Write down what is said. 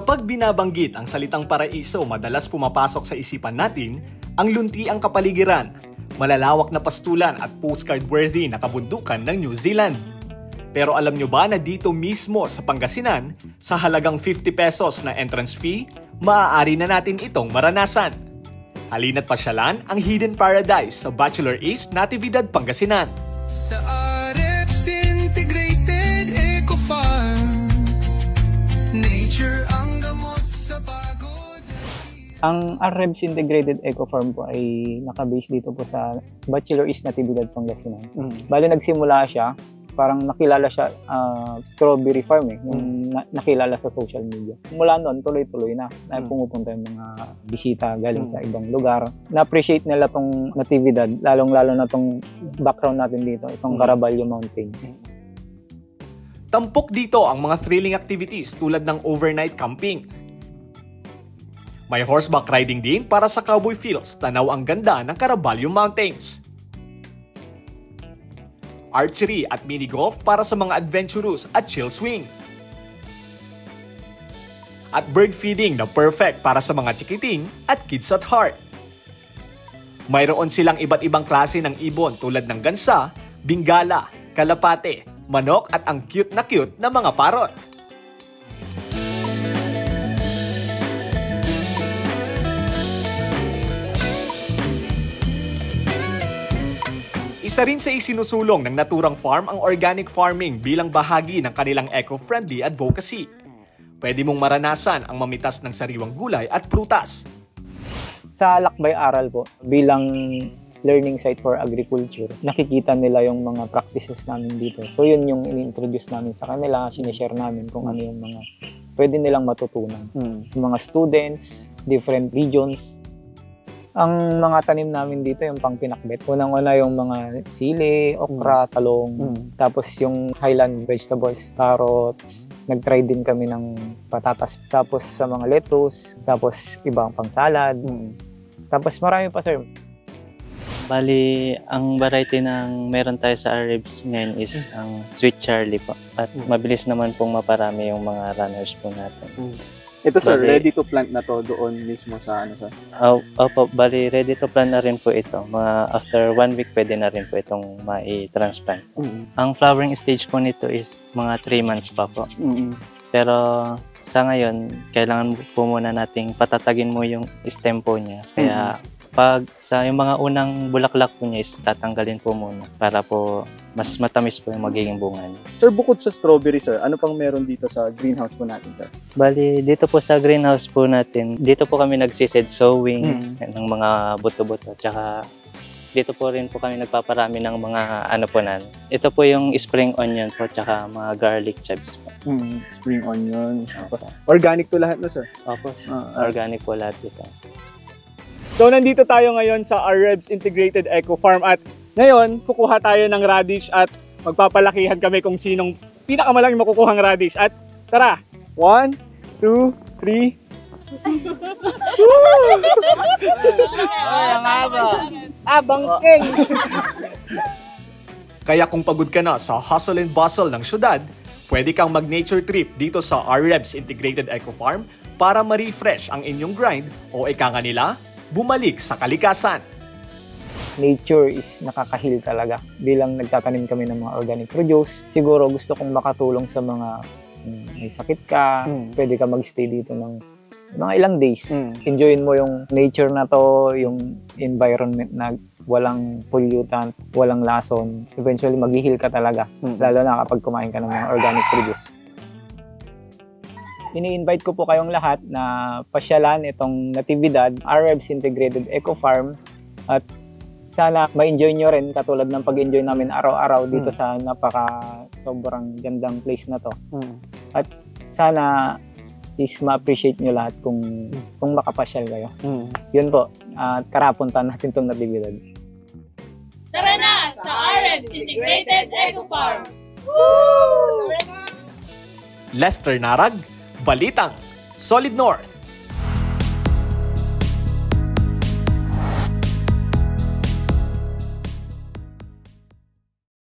Kapag binabanggit ang salitang paraiso, madalas pumapasok sa isipan natin ang luntiang kapaligiran, malalawak na pastulan at postcard-worthy na kabundukan ng New Zealand. Pero alam nyo ba na dito mismo sa Pangasinan, sa halagang 50 pesos na entrance fee, maaari na natin itong maranasan? Halina't pasyalan ang Hidden Paradise sa Bachelor East, Natividad, Pangasinan. Sa REBS Integrated Eco Farm, nature ang gamot sa pagod. Ang REBS Integrated Eco Farm po ay nakabase dito po sa Bachelor East, Natividad, Pangasinan. Bali nagsimula siya, parang nakilala siya strawberry farm yung nakilala sa social media. Mula noon, tuloy-tuloy na pumupunta yung mga bisita galing sa ibang lugar. Na-appreciate nila tong Natividad, lalong-lalo na tong background natin dito, itong Caraballo Mountains. Tampok dito ang mga thrilling activities tulad ng overnight camping. May horseback riding din para sa cowboy feels, tanaw ang ganda ng Caraballo Mountains. Archery at mini-golf para sa mga adventurous at chill swing. At bird feeding na perfect para sa mga chikiting at kids at heart. Mayroon silang iba't ibang klase ng ibon tulad ng gansa, bingala, kalapate, manok at ang cute na mga parot. Isa rin sa isinusulong ng Naturang Farm ang organic farming bilang bahagi ng kanilang eco-friendly advocacy. Pwede mong maranasan ang mamitas ng sariwang gulay at prutas. Sa Lakbay-Aral po, bilang learning site for agriculture, nakikita nila yung mga practices namin dito. So yun yung in-introduce namin sa kanila, sinishare namin kung ano yung mga pwede nilang matutunan. Mga students, different regions. Ang mga tanim namin dito yung pang pinakbet. Unang-una yung mga sili, okra, talong, tapos yung highland vegetables, carrots. Nag-try din kami ng patatas. Tapos sa mga lettuce, tapos ibang pang salad. Tapos marami pa, sir. Bali, ang variety ng meron tayo sa REBS ngayon is ang Sweet Charlie po. At mabilis naman pong maparami yung mga runners po natin. Ito sir, Bali, ready to plant na to doon mismo sa ano sir? Opo, bali ready to plant na rin po ito. After 1 week pwede na rin po itong mai-transplant. Ang flowering stage po nito is mga 3 months pa po. Pero sa ngayon, kailangan po muna nating patatagin mo yung stem po niya. Kaya pag sa yung mga unang bulaklak po niya is tatanggalin po muna para po mas matamis po yung magiging bunga niya. Sir, bukod sa strawberry sir, ano pang meron dito sa greenhouse po natin sir? Bali, dito po sa greenhouse po natin, dito po kami nagsiseed sowing ng mga buto-buto. Tsaka dito po rin po kami nagpaparami ng mga ano po nan. Ito po yung spring onion po, tsaka mga garlic chives po. Spring onion. Organic to lahat na sir? Opo, organic po lahat dito. So nandito tayo ngayon sa REBS Integrated Eco Farm at ngayon kukuha tayo ng radish at magpapalakihan kami kung sinong pinakamalaking makukuhang radish. At tara, 1, 2, 3. Bangking! Kaya kung pagod ka na sa hustle and bustle ng syudad, pwede kang mag-nature trip dito sa REBS Integrated Eco Farm para ma-refresh ang inyong grind o ika nga nila, bumalik sa kalikasan. Nature is nakakahil talaga. Bilang nagtatanim kami ng mga organic produce, siguro gusto kong makatulong sa mga may sakit ka, pwede ka mag-stay dito ng mga ilang days. Enjoyin mo yung nature na to, yung environment na walang pollutant, walang lason. Eventually, mag-heal ka talaga, lalo na kapag kumain ka ng mga organic produce. Ini-invite ko po kayong lahat na pasyalan itong Natividad, REBS Integrated Eco Farm, at sana ma-enjoy nyo rin katulad ng pag-enjoy namin araw-araw dito sa sobrang gandang place na to. At sana is ma-appreciate nyo lahat kung makapasyal kayo. Yun po, karapuntan natin itong Natividad. Tara na sa REBS Integrated Eco Farm! Lester Narag, Balitang, Solid North.